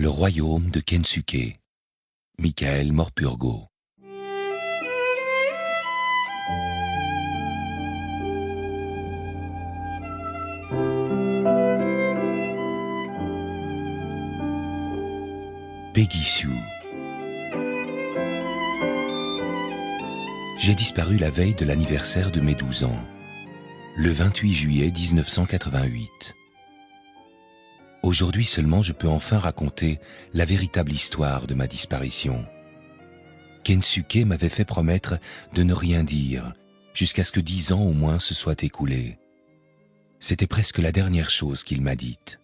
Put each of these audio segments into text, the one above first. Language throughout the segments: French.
Le royaume de Kensuke. Michael Morpurgo. Peggy Sue. J'ai disparu la veille de l'anniversaire de mes 12 ans, le 28 juillet 1988. Aujourd'hui seulement je peux enfin raconter la véritable histoire de ma disparition. Kensuke m'avait fait promettre de ne rien dire, jusqu'à ce que 10 ans au moins se soient écoulés. C'était presque la dernière chose qu'il m'a dite.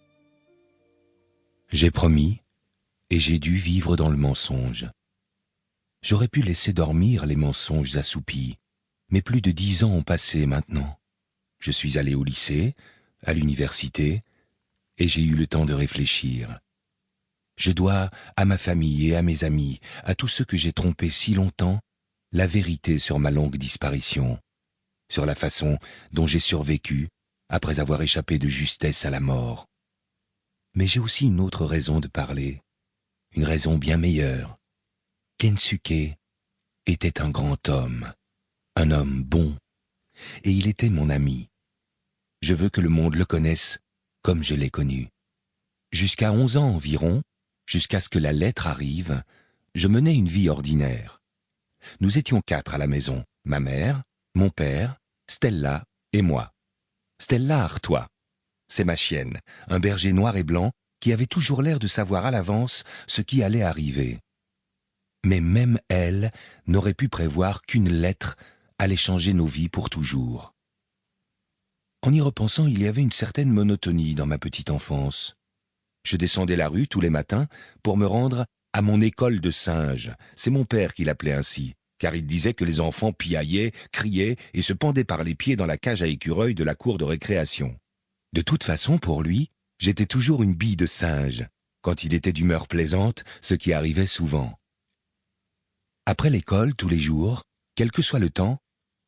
J'ai promis, et j'ai dû vivre dans le mensonge. J'aurais pu laisser dormir les mensonges assoupis, mais plus de 10 ans ont passé maintenant. Je suis allé au lycée, à l'université, et j'ai eu le temps de réfléchir. Je dois à ma famille et à mes amis, à tous ceux que j'ai trompés si longtemps, la vérité sur ma longue disparition, sur la façon dont j'ai survécu après avoir échappé de justesse à la mort. Mais j'ai aussi une autre raison de parler, une raison bien meilleure. Kensuke était un grand homme, un homme bon, et il était mon ami. Je veux que le monde le connaisse comme je l'ai connu. Jusqu'à 11 ans environ, jusqu'à ce que la lettre arrive, je menais une vie ordinaire. Nous étions 4 à la maison, ma mère, mon père, Stella et moi. Stella Artois, c'est ma chienne, un berger noir et blanc qui avait toujours l'air de savoir à l'avance ce qui allait arriver. Mais même elle n'aurait pu prévoir qu'une lettre allait changer nos vies pour toujours. En y repensant, il y avait une certaine monotonie dans ma petite enfance. Je descendais la rue tous les matins pour me rendre à mon école de singes. C'est mon père qui l'appelait ainsi, car il disait que les enfants piaillaient, criaient et se pendaient par les pieds dans la cage à écureuils de la cour de récréation. De toute façon, pour lui, j'étais toujours une bille de singe, quand il était d'humeur plaisante, ce qui arrivait souvent. Après l'école, tous les jours, quel que soit le temps,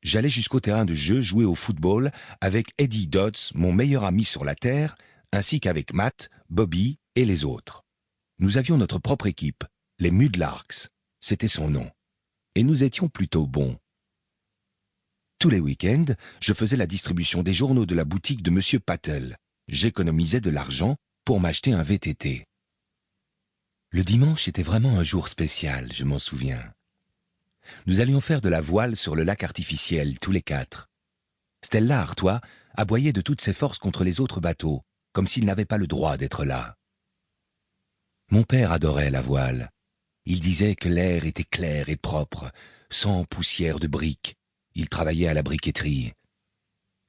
j'allais jusqu'au terrain de jeu jouer au football avec Eddie Dodds, mon meilleur ami sur la terre, ainsi qu'avec Matt, Bobby et les autres. Nous avions notre propre équipe, les Mudlarks, c'était son nom, et nous étions plutôt bons. Tous les week-ends, je faisais la distribution des journaux de la boutique de Monsieur Patel. J'économisais de l'argent pour m'acheter un VTT. Le dimanche était vraiment un jour spécial, je m'en souviens. Nous allions faire de la voile sur le lac artificiel, tous les 4. Stella Artois aboyait de toutes ses forces contre les autres bateaux, comme s'il n'avait pas le droit d'être là. Mon père adorait la voile. Il disait que l'air était clair et propre, sans poussière de briques. Il travaillait à la briqueterie.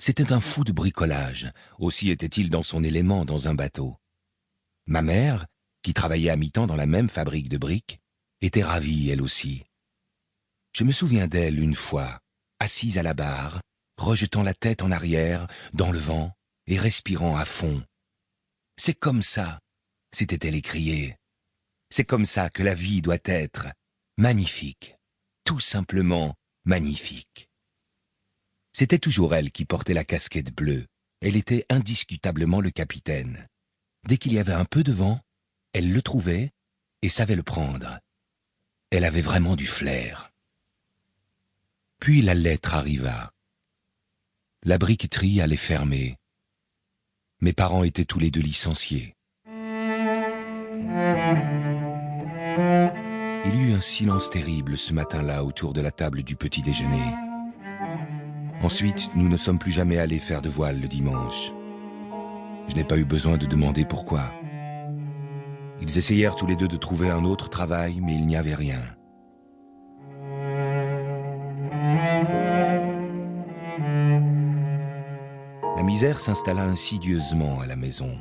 C'était un fou de bricolage, aussi était-il dans son élément dans un bateau. Ma mère, qui travaillait à mi-temps dans la même fabrique de briques, était ravie elle aussi. Je me souviens d'elle une fois, assise à la barre, rejetant la tête en arrière, dans le vent, et respirant à fond. « C'est comme ça !» s'était-elle écriée. « C'est comme ça que la vie doit être. Magnifique. Tout simplement magnifique. » C'était toujours elle qui portait la casquette bleue. Elle était indiscutablement le capitaine. Dès qu'il y avait un peu de vent, elle le trouvait et savait le prendre. Elle avait vraiment du flair. Puis la lettre arriva. La briqueterie allait fermer. Mes parents étaient tous les 2 licenciés. Il y eut un silence terrible ce matin-là autour de la table du petit déjeuner. Ensuite, nous ne sommes plus jamais allés faire de voile le dimanche. Je n'ai pas eu besoin de demander pourquoi. Ils essayèrent tous les 2 de trouver un autre travail, mais il n'y avait rien. La misère s'installa insidieusement à la maison.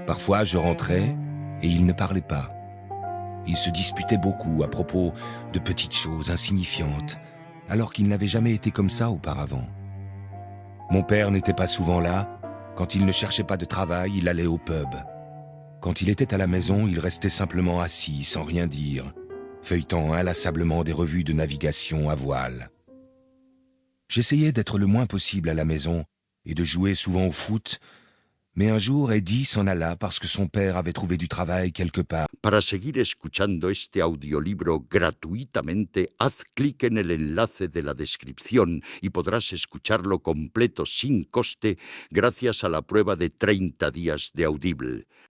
Parfois, je rentrais et ils ne parlaient pas. Ils se disputaient beaucoup à propos de petites choses insignifiantes, alors qu'ils n'avaient jamais été comme ça auparavant. Mon père n'était pas souvent là. Quand il ne cherchait pas de travail, il allait au pub. Quand il était à la maison, il restait simplement assis, sans rien dire, feuilletant inlassablement des revues de navigation à voile. J'essayais d'être le moins possible à la maison et de jouer souvent au foot, Mais un jour, Eddie s'en alla parce que son père avait trouvé du travail quelque part. Para seguir escuchando este audiolibro gratuitamente, haz clic en el enlace de la descripción y podrás escucharlo completo sin coste gracias a la prueba de 30 días de Audible.